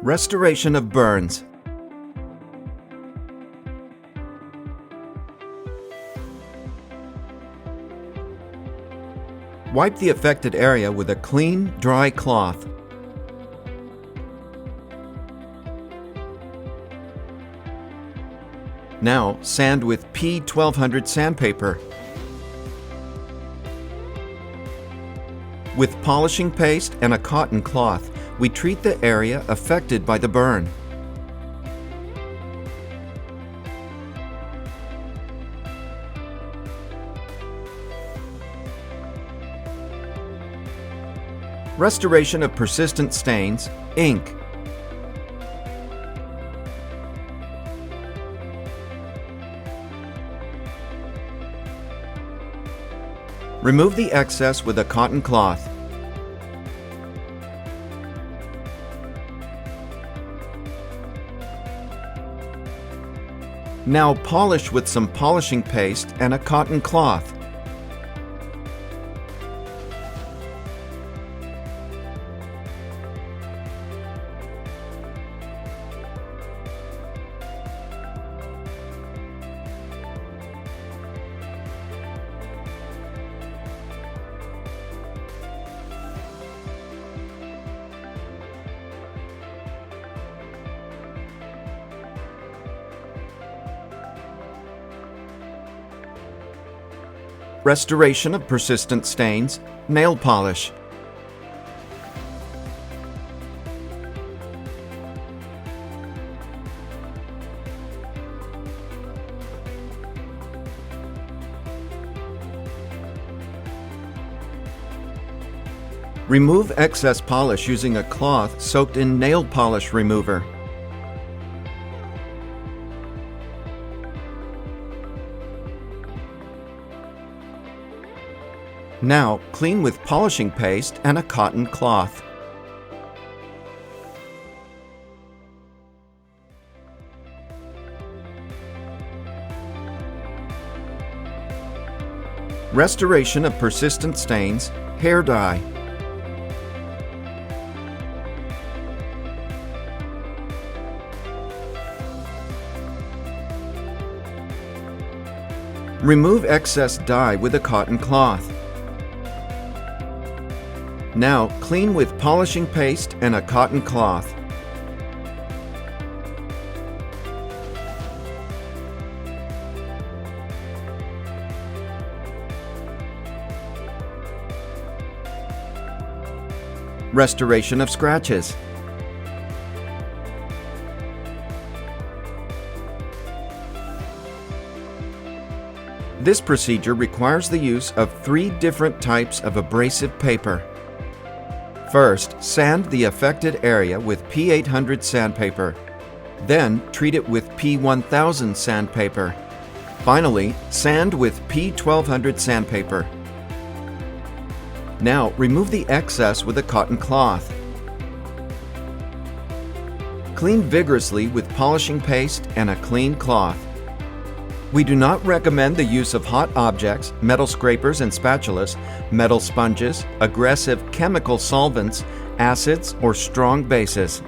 Restoration of burns. Wipe the affected area with a clean, dry cloth. Now, sand with P1200 sandpaper. With polishing paste and a cotton cloth, we treat the area affected by the burn. Restoration of persistent stains, ink. Remove the excess with a cotton cloth. Now polish with some polishing paste and a cotton cloth. Restoration of persistent stains, nail polish. Remove excess polish using a cloth soaked in nail polish remover. Now, clean with polishing paste and a cotton cloth. Restoration of persistent stains, hair dye. Remove excess dye with a cotton cloth. Now, clean with polishing paste and a cotton cloth. Restoration of scratches. This procedure requires the use of 3 different types of abrasive paper. First, sand the affected area with P800 sandpaper. Then, treat it with P1000 sandpaper. Finally, sand with P1200 sandpaper. Now, remove the excess with a cotton cloth. Clean vigorously with polishing paste and a clean cloth. We do not recommend the use of hot objects, metal scrapers and spatulas, metal sponges, aggressive chemical solvents, acids, or strong bases.